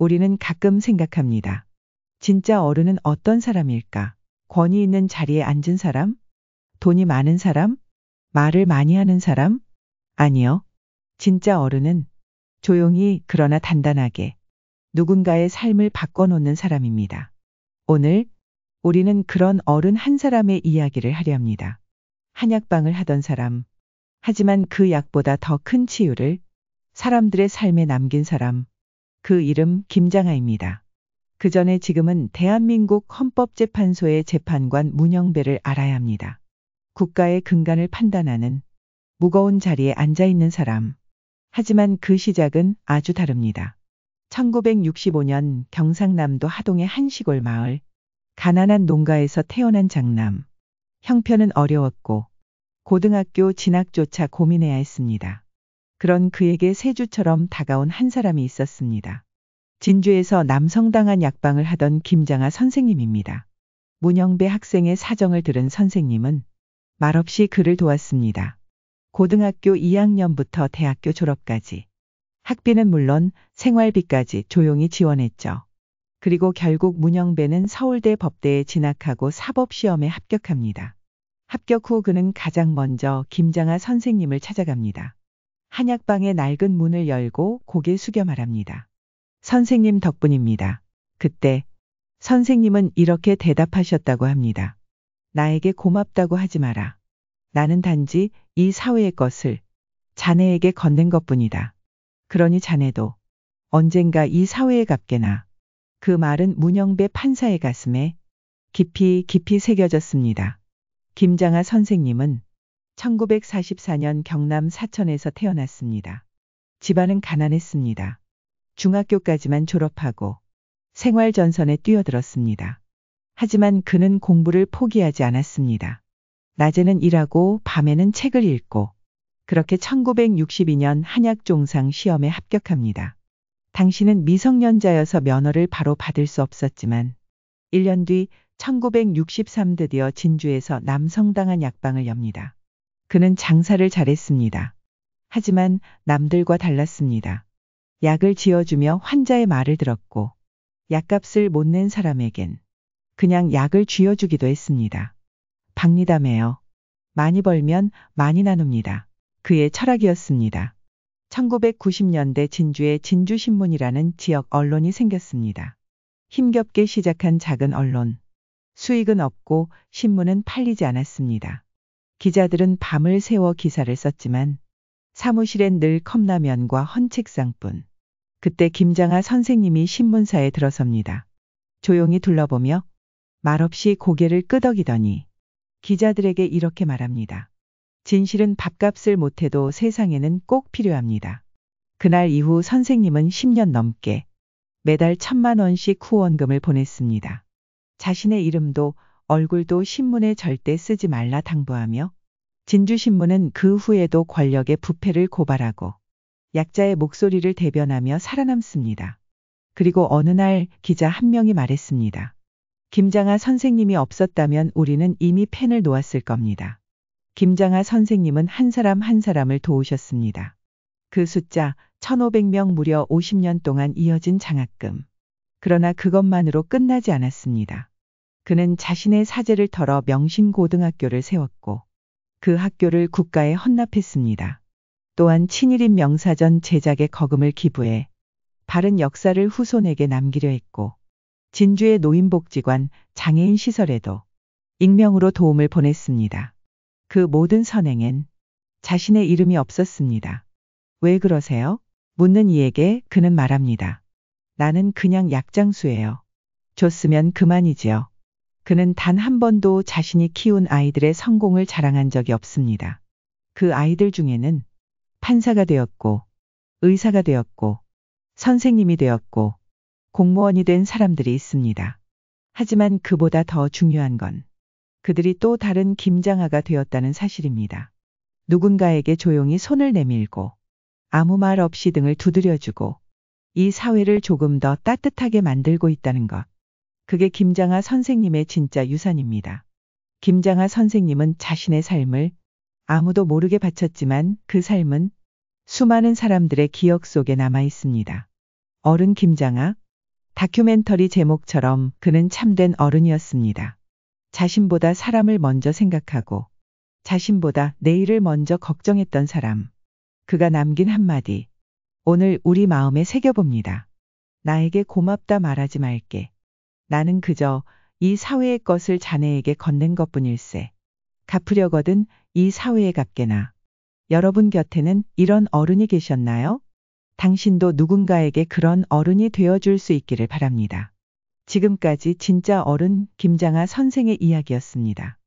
우리는 가끔 생각합니다. 진짜 어른은 어떤 사람일까? 권위 있는 자리에 앉은 사람? 돈이 많은 사람? 말을 많이 하는 사람? 아니요. 진짜 어른은 조용히 그러나 단단하게 누군가의 삶을 바꿔놓는 사람입니다. 오늘 우리는 그런 어른 한 사람의 이야기를 하려 합니다. 한약방을 하던 사람, 하지만 그 약보다 더 큰 치유를 사람들의 삶에 남긴 사람, 그 이름 김장하입니다. 그 전에 지금은 대한민국 헌법재판소의 재판관 문영배를 알아야 합니다. 국가의 근간을 판단하는 무거운 자리에 앉아 있는 사람. 하지만 그 시작은 아주 다릅니다. 1965년 경상남도 하동의 한 시골 마을, 가난한 농가에서 태어난 장남. 형편은 어려웠고 고등학교 진학조차 고민해야 했습니다. 그런 그에게 세주처럼 다가온 한 사람이 있었습니다. 진주에서 남성당한 약방을 하던 김장하 선생님입니다. 문영배 학생의 사정을 들은 선생님은 말없이 그를 도왔습니다. 고등학교 2학년부터 대학교 졸업까지. 학비는 물론 생활비까지 조용히 지원했죠. 그리고 결국 문영배는 서울대 법대에 진학하고 사법시험에 합격합니다. 합격 후 그는 가장 먼저 김장하 선생님을 찾아갑니다. 한약방의 낡은 문을 열고 고개 숙여 말합니다. 선생님 덕분입니다. 그때 선생님은 이렇게 대답하셨다고 합니다. 나에게 고맙다고 하지 마라. 나는 단지 이 사회의 것을 자네에게 건넨 것뿐이다. 그러니 자네도 언젠가 이 사회에 갚게나. 그 말은 문영배 판사의 가슴에 깊이 깊이 새겨졌습니다. 김장하 선생님은 1944년 경남 사천에서 태어났습니다. 집안은 가난했습니다. 중학교까지만 졸업하고 생활전선에 뛰어들었습니다. 하지만 그는 공부를 포기하지 않았습니다. 낮에는 일하고 밤에는 책을 읽고 그렇게 1962년 한약종상 시험에 합격합니다. 당시는 미성년자여서 면허를 바로 받을 수 없었지만 1년 뒤 1963 드디어 진주에서 남성당한 약방을 엽니다. 그는 장사를 잘했습니다. 하지만 남들과 달랐습니다. 약을 지어주며 환자의 말을 들었고 약값을 못 낸 사람에겐 그냥 약을 쥐어주기도 했습니다. 박리담해요. 많이 벌면 많이 나눕니다. 그의 철학이었습니다. 1990년대 진주에 진주신문이라는 지역 언론이 생겼습니다. 힘겹게 시작한 작은 언론. 수익은 없고 신문은 팔리지 않았습니다. 기자들은 밤을 새워 기사를 썼지만 사무실엔 늘 컵라면과 헌 책상뿐. 그때 김장하 선생님이 신문사에 들어섭니다. 조용히 둘러보며 말없이 고개를 끄덕이더니 기자들에게 이렇게 말합니다. 진실은 밥값을 못해도 세상에는 꼭 필요합니다. 그날 이후 선생님은 10년 넘게 매달 1,000만 원씩 후원금을 보냈습니다. 자신의 이름도 얼굴도 신문에 절대 쓰지 말라 당부하며 진주신문은 그 후에도 권력의 부패를 고발하고 약자의 목소리를 대변하며 살아남습니다. 그리고 어느 날 기자 한 명이 말했습니다. 김장하 선생님이 없었다면 우리는 이미 펜을 놓았을 겁니다. 김장하 선생님은 한 사람 한 사람을 도우셨습니다. 그 숫자 1,500명 무려 50년 동안 이어진 장학금. 그러나 그것만으로 끝나지 않았습니다. 그는 자신의 사재를 털어 명신고등학교를 세웠고 그 학교를 국가에 헌납했습니다. 또한 친일인 명사전 제작에 거금을 기부해 바른 역사를 후손에게 남기려 했고 진주의 노인복지관, 장애인 시설에도 익명으로 도움을 보냈습니다. 그 모든 선행엔 자신의 이름이 없었습니다. 왜 그러세요? 묻는 이에게 그는 말합니다. 나는 그냥 약장수예요. 줬으면 그만이지요. 그는 단 한 번도 자신이 키운 아이들의 성공을 자랑한 적이 없습니다. 그 아이들 중에는 판사가 되었고, 의사가 되었고, 선생님이 되었고, 공무원이 된 사람들이 있습니다. 하지만 그보다 더 중요한 건 그들이 또 다른 김장하가 되었다는 사실입니다. 누군가에게 조용히 손을 내밀고 아무 말 없이 등을 두드려주고 이 사회를 조금 더 따뜻하게 만들고 있다는 것. 그게 김장하 선생님의 진짜 유산입니다. 김장하 선생님은 자신의 삶을 아무도 모르게 바쳤지만 그 삶은 수많은 사람들의 기억 속에 남아 있습니다. 어른 김장하, 다큐멘터리 제목처럼 그는 참된 어른이었습니다. 자신보다 사람을 먼저 생각하고 자신보다 내일을 먼저 걱정했던 사람. 그가 남긴 한마디. 오늘 우리 마음에 새겨봅니다. 나에게 고맙다 말하지 말게. 나는 그저 이 사회의 것을 자네에게 건넨 것뿐일세. 갚으려거든 이 사회에 갚게나. 여러분 곁에는 이런 어른이 계셨나요? 당신도 누군가에게 그런 어른이 되어줄 수 있기를 바랍니다. 지금까지 진짜 어른 김장하 선생의 이야기였습니다.